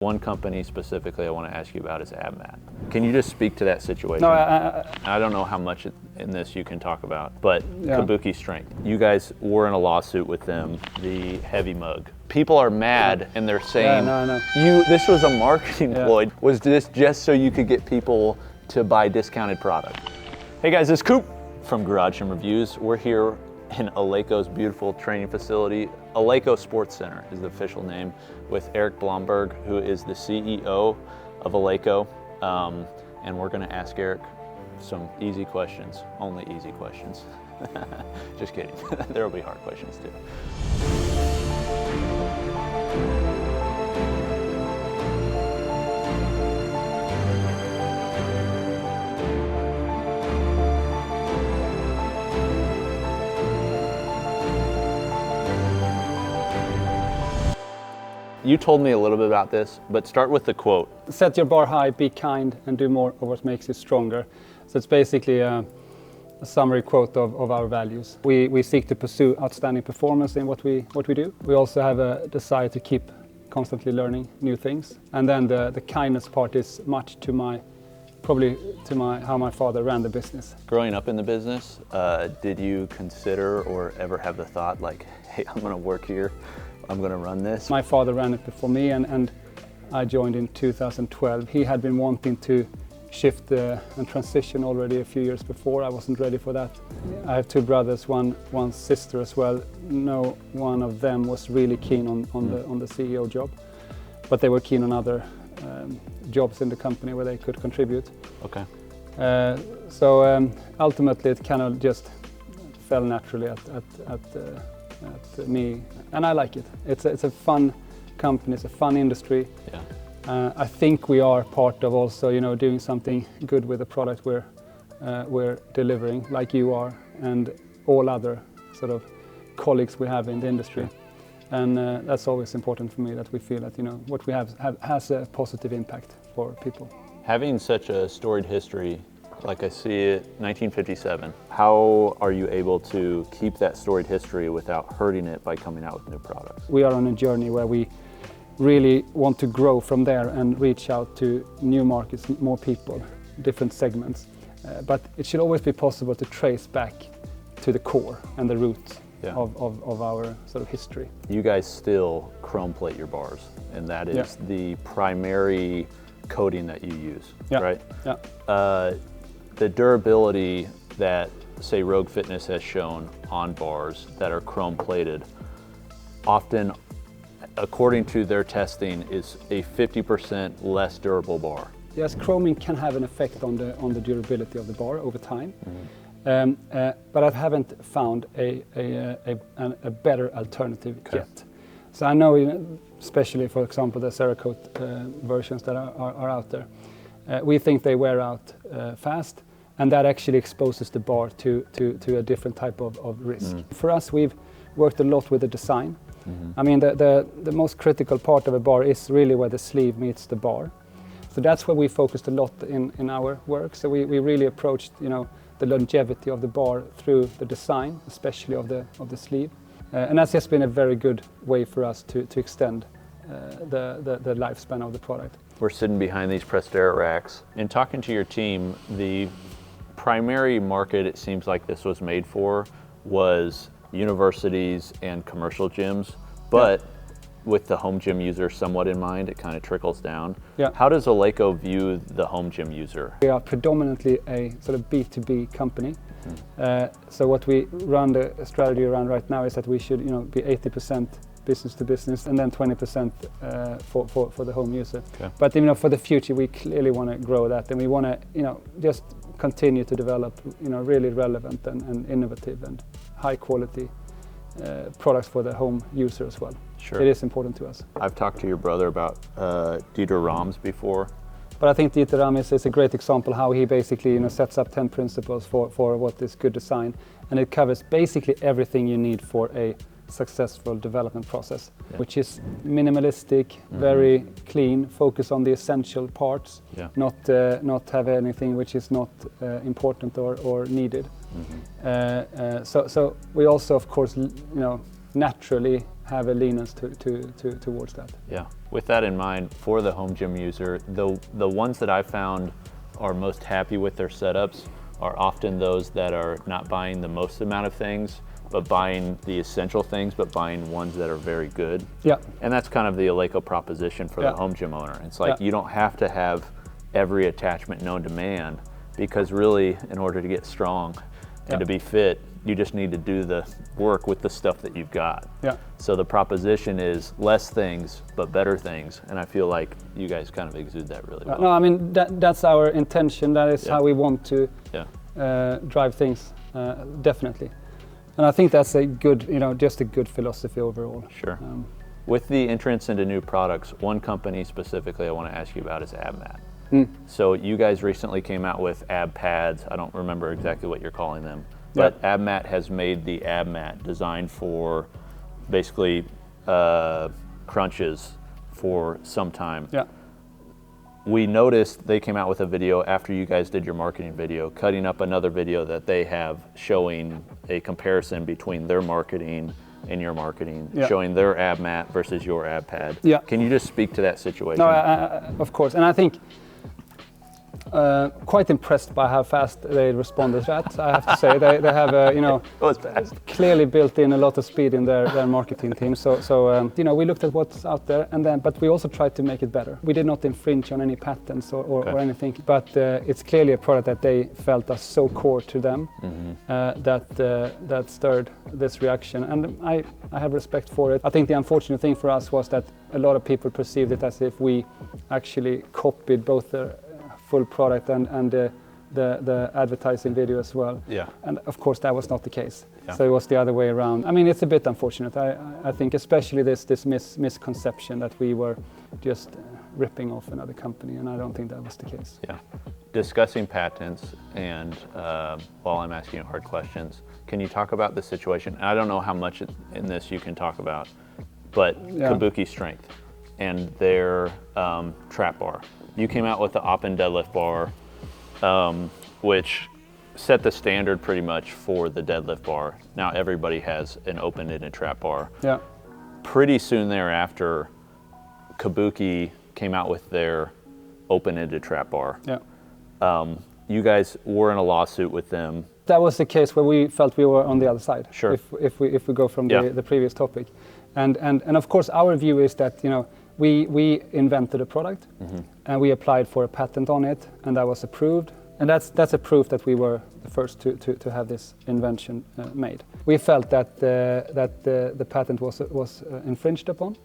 One company specifically I want to ask you about is Abmat. Can you just speak to that situation? No, I don't know how much in this you can talk about, but yeah. Kabuki strength. You guys were in a lawsuit with them, the heavy mug. People are mad and they're saying, this was a marketing ploy. Was this just so you could get people to buy discounted product? Hey guys, it's Coop from Garage Gym Reviews. We're here in Eleiko's beautiful training facility. Eleiko Sports Center is the official name, with Erik Blomberg, who is the CEO of Eleiko. And we're gonna ask Erik some easy questions, only easy questions. Just kidding, there'll be hard questions too. You told me a little bit about this, but start with the quote. Set your bar high, be kind, and do more of what makes you stronger. So it's basically a summary quote of our values. We seek to pursue outstanding performance in what we do. We also have a desire to keep constantly learning new things. And then the kindness part is much to how my father ran the business. Growing up in the business, did you consider or ever have the thought like, hey, I'm gonna work here, I'm going to run this? My father ran it before me, and I joined in 2012. He had been wanting to shift and transition already a few years before. I wasn't ready for that. I have two brothers, one sister as well. No one of them was really keen on the CEO job, but they were keen on other jobs in the company where they could contribute. Okay. So ultimately it kind of just fell naturally at me, and I like it. It's a fun company, it's a fun industry. Yeah. I think we are part of also, doing something good with the product we're delivering, like you are, and all other sort of colleagues we have in the industry. And that's always important for me, that we feel that what we have has a positive impact for people. Having such a storied history, like I see it, 1957, how are you able to keep that storied history without hurting it by coming out with new products? We are on a journey where we really want to grow from there and reach out to new markets, more people, different segments. But it should always be possible to trace back to the core and the roots of our sort of history. You guys still chrome plate your bars, and that is the primary coating that you use, right? Yeah. The durability that, say, Rogue Fitness has shown on bars that are chrome plated, often, according to their testing, is a 50% less durable bar. Yes, chroming can have an effect on the durability of the bar over time, but I haven't found a better alternative yet. So I know, especially for example, the Cerakote versions that are out there, we think they wear out fast, and that actually exposes the bar to a different type of risk. For us, we've worked a lot with the design. I mean, the most critical part of a bar is really where the sleeve meets the bar. So that's where we focused a lot in our work. So we really approached the longevity of the bar through the design, especially of the sleeve. And that's just been a very good way for us to extend the lifespan of the product. We're sitting behind these pressed air racks. In talking to your team, the primary market it seems like this was made for was universities and commercial gyms, but with the home gym user somewhat in mind, it kind of trickles down. Yeah. How does Eleiko view the home gym user? We are predominantly a sort of B2B company. So what we run the strategy around right now is that we should be 80% business to business, and then 20% for the home user. Okay. But for the future, we clearly want to grow that, and we want to just continue to develop really relevant and innovative and high quality products for the home user as well. Sure. It is important to us. I've talked to your brother about Dieter Rams before. But I think Dieter Rams is a great example how he basically sets up 10 principles for what is good design, and it covers basically everything you need for a successful development process, which is minimalistic, very clean, focus on the essential parts, not have anything which is not important or needed. So we also, of course, naturally have a leanance towards that. Yeah. With that in mind, for the home gym user, the ones that I found are most happy with their setups are often those that are not buying the most amount of things, but buying the essential things, but buying ones that are very good. Yeah. And that's kind of the Eleiko proposition for the home gym owner. It's like you don't have to have every attachment known to man, because really, in order to get strong and to be fit, you just need to do the work with the stuff that you've got. Yeah. So the proposition is less things, but better things. And I feel like you guys kind of exude that really well. No, I mean, that's our intention. That is how we want to drive things, definitely. And I think that's a good, just a good philosophy overall. Sure. With the entrance into new products, one company specifically I want to ask you about is Abmat. So you guys recently came out with ab pads. I don't remember exactly what you're calling them, but Abmat has made the Abmat designed for basically crunches for some time. Yeah. We noticed they came out with a video after you guys did your marketing video, cutting up another video that they have showing a comparison between their marketing and your marketing, showing their Abmat versus your ab pad. Yeah. Can you just speak to that situation? No, of course. And I think quite impressed by how fast they responded to that. I have to say they have clearly built in a lot of speed in their marketing team. So we looked at what's out there, but we also tried to make it better. We did not infringe on any patents or anything, but it's clearly a product that they felt are so core to them that stirred this reaction, and I have respect for it. I think the unfortunate thing for us was that a lot of people perceived it as if we actually copied both the full product and the advertising video as well. Yeah. And of course that was not the case. Yeah. So it was the other way around. I mean, it's a bit unfortunate. I think especially this misconception that we were just ripping off another company, and I don't think that was the case. Yeah. Discussing patents, and while I'm asking you hard questions, can you talk about the situation? I don't know how much in this you can talk about, but Kabuki Strength and their trap bar. You came out with the open deadlift bar, which set the standard pretty much for the deadlift bar. Now everybody has an open-ended trap bar. Yeah. Pretty soon thereafter, Kabuki came out with their open-ended trap bar. Yeah. You guys were in a lawsuit with them. That was the case where we felt we were on the other side. Sure. If we go from the previous topic, and of course our view is that we invented a product and we applied for a patent on it, and that was approved, and that's a proof that we were the first to have this invention made. We felt that the patent was infringed upon,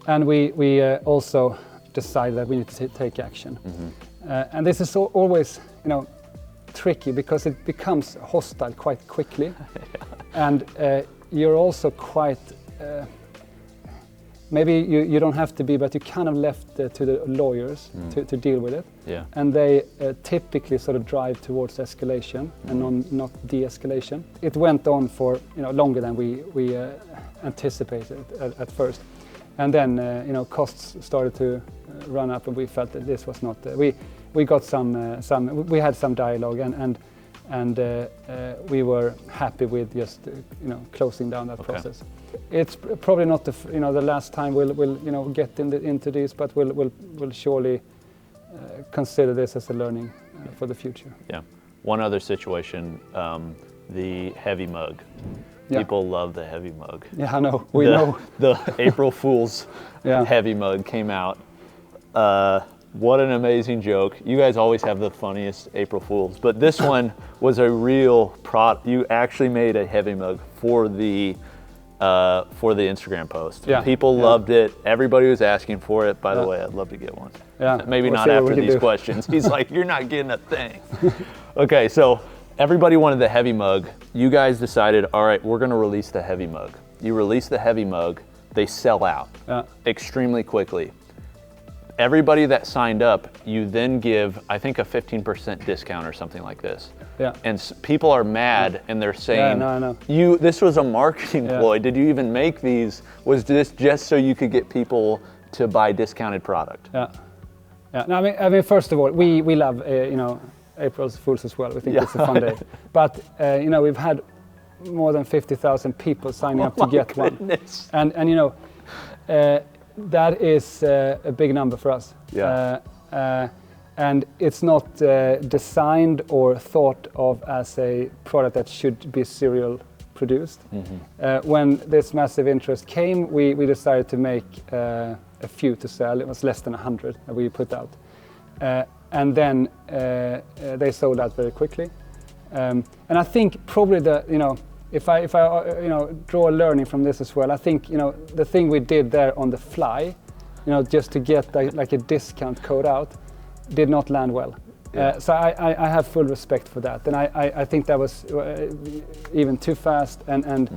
and we also decided that we need to take action. And this is always tricky because it becomes hostile quite quickly, and you're also quite. Maybe you don't have to be, but you kind of left to the lawyers to deal with it. Yeah. And they typically sort of drive towards escalation and not de-escalation. It went on for longer than we anticipated at first. And then costs started to run up, and we felt that this was not. We got we had some dialogue, and we were happy with just closing down that process. It's probably not the last time we'll get into this, but we'll surely consider this as a learning for the future. Yeah. One other situation, the heavy mug. Yeah. People love the heavy mug. Yeah, I know. We know. The April Fool's heavy mug came out. What an amazing joke. You guys always have the funniest April Fools, but this one was a real product. You actually made a heavy mug for the Instagram post. Yeah. People loved it. Everybody was asking for it. By the way, I'd love to get one. Yeah. Maybe not after these questions. He's like, you're not getting a thing. Okay, so everybody wanted the heavy mug. You guys decided, all right, we're gonna release the heavy mug. You release the heavy mug, they sell out extremely quickly. Everybody that signed up, you then give, I think, a 15% discount or something like this. Yeah. And people are mad, and they're saying, I know. This was a marketing ploy. Did you even make these? Was this just so you could get people to buy discounted product? Yeah. Yeah. No, I mean, first of all, we love, April Fools as well. We think it's a fun day. But, we've had more than 50,000 people signing up to get goodness. one. And you know, that is a big number for us. Yeah. And it's not designed or thought of as a product that should be serial produced. When this massive interest came, we decided to make a few to sell. It was less than 100 that we put out. And then they sold out very quickly. And I think probably if I draw a learning from this as well, I think the thing we did there on the fly, just to get like a discount code out, did not land well. Yeah. So I have full respect for that, and I think that was even too fast and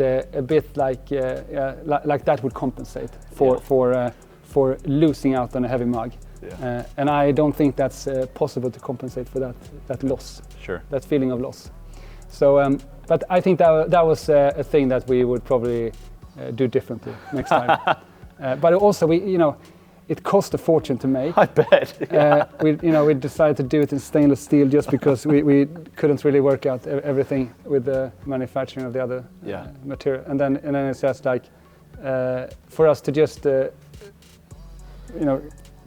a bit like that would compensate for losing out on a heavy mug. Yeah. And I don't think that's possible to compensate for that loss. Sure. That feeling of loss. So, but I think that was a thing that we would probably do differently next time. But also, it cost a fortune to make. I bet. Yeah. We decided to do it in stainless steel just because we couldn't really work out everything with the manufacturing of the other material. And then it's just like for us to just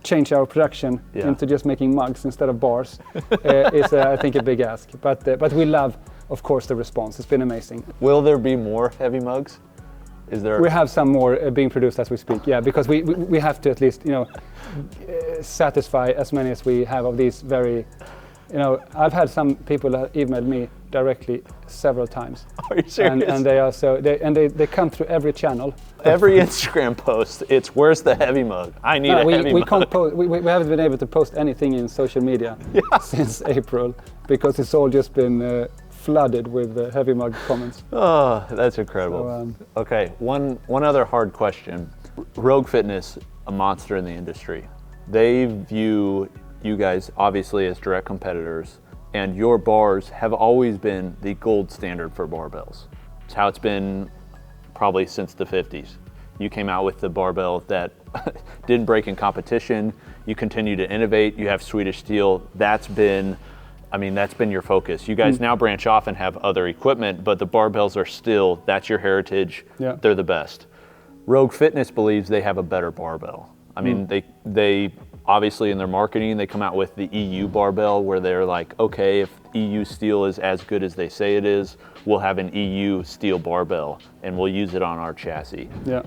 change our production into just making mugs instead of bars is I think a big ask. But we love, of course, the response. It's been amazing. Will there be more heavy mugs? Is there? We have some more being produced as we speak. Yeah, because we have to at least satisfy as many as we have of these very. I've had some people that emailed me directly several times. Are you serious? And they are they come through every channel. Every Instagram post, it's where's the heavy mug? I need a heavy mug. We haven't been able to post anything in social media since April because it's all just been flooded with heavy mug comments. Oh, that's incredible. So, okay, one other hard question. Rogue Fitness, a monster in the industry. They view you guys obviously as direct competitors, and your bars have always been the gold standard for barbells. It's how it's been probably since the 50s. You came out with the barbell that didn't break in competition. You continue to innovate. You have Swedish steel. That's been your focus. You guys now branch off and have other equipment, but the barbells are still, that's your heritage. Yeah. They're the best. Rogue Fitness believes they have a better barbell. I mean, they obviously in their marketing, they come out with the EU barbell where they're like, okay, if EU steel is as good as they say it is, we'll have an EU steel barbell and we'll use it on our chassis. Yeah.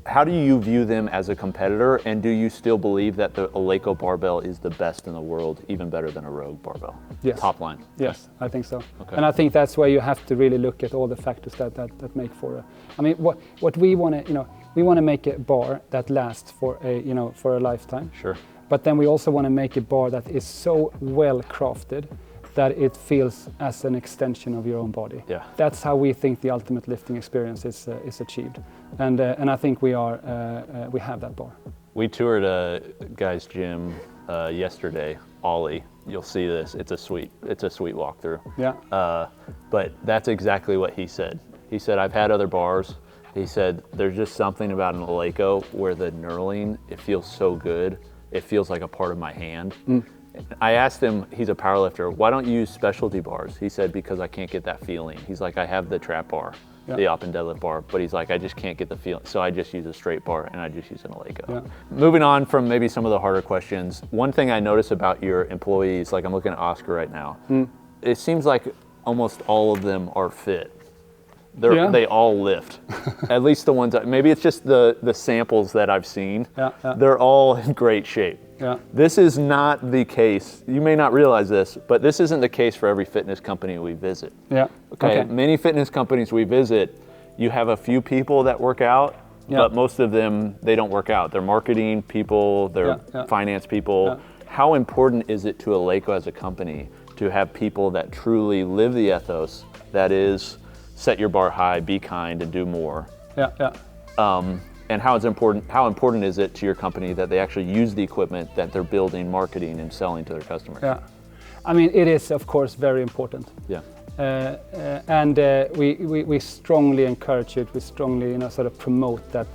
How do you view them as a competitor, and do you still believe that the Eleiko barbell is the best in the world, even better than a Rogue barbell? Yes. Top line. Yes, I think so. Okay. And I think that's where you have to really look at all the factors that make for what we want to, we want to make a bar that lasts for a lifetime. Sure. But then we also want to make a bar that is so well crafted that it feels as an extension of your own body. Yeah. That's how we think the ultimate lifting experience is achieved, and I think we have that bar. We toured a guy's gym yesterday, Ollie. You'll see this. It's a sweet walkthrough. Yeah. But that's exactly what he said. He said, I've had other bars. He said, there's just something about an Eleiko where the knurling, it feels so good. It feels like a part of my hand. I asked him, he's a powerlifter, why don't you use specialty bars? He said, because I can't get that feeling. He's like, I have the trap bar, the up and deadlift bar, but he's like, I just can't get the feeling. So I just use a straight bar and I just use an Eleiko. Yeah. Moving on from maybe some of the harder questions, one thing I notice about your employees, like I'm looking at Oscar right now, it seems like almost all of them are fit. They all lift. At least the ones, maybe it's just the samples that I've seen. They're all in great shape. This is not the case. You may not realize this, but this isn't the case for every fitness company we visit. Okay. Many fitness companies we visit, you have a few people that work out, but most of them, they don't work out. They're marketing people, they're finance people. How important is it to Eleiko as a company to have people that truly live the ethos, that is, set your bar high, be kind, and do more? And how important is it to your company that they actually use the equipment that they're building, marketing, and selling to their customers? I mean, it is of course very important. And we strongly encourage it. We strongly sort of promote that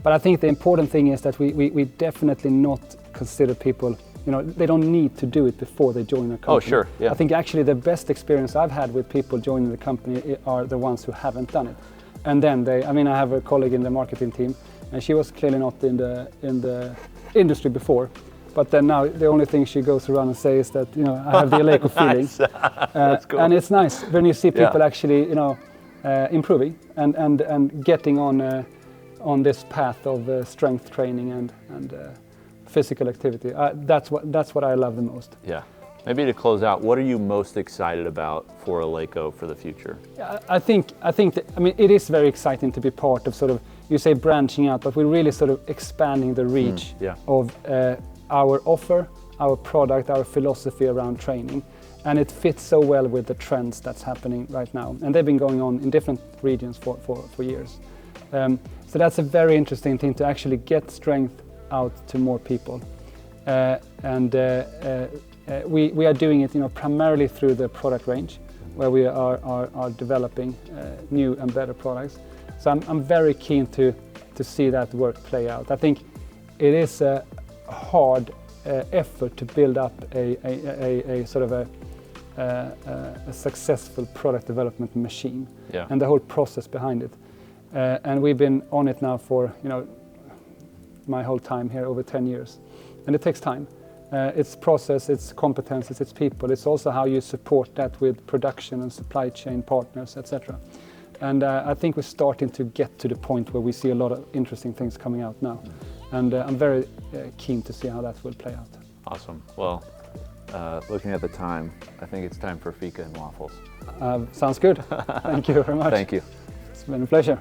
but I think the important thing is that we definitely not consider people they don't need to do it before they join a company. Oh, sure. Yeah. I think actually the best experience I've had with people joining the company are the ones who haven't done it. And then I have a colleague in the marketing team, and she was clearly not in the industry before. But then now the only thing she goes around and says is that, I have the Eleiko feeling. That's cool. And it's nice when you see people actually, improving and getting on this path of strength training and physical activity. That's what I love the most. Yeah. Maybe to close out, what are you most excited about for Eleiko for the future? I think it is very exciting to be part of sort of, you say branching out, but we're really sort of expanding the reach of our offer, our product, our philosophy around training. And it fits so well with the trends that's happening right now. And they've been going on in different regions for years. So that's a very interesting thing, to actually get strength out to more people. We are doing it, primarily through the product range, where we are developing new and better products. So I'm very keen to see that work play out. I think it is a hard effort to build up a sort of a successful product development machine, and the whole process behind it. And we've been on it now for my whole time here, over 10 years, and it takes time. It's process, it's competences, it's people. It's also how you support that with production and supply chain partners, etc. And I think we're starting to get to the point where we see a lot of interesting things coming out now. And I'm very keen to see how that will play out. Awesome. Well, looking at the time, I think it's time for fika and waffles. Sounds good. Thank you very much. Thank you. It's been a pleasure.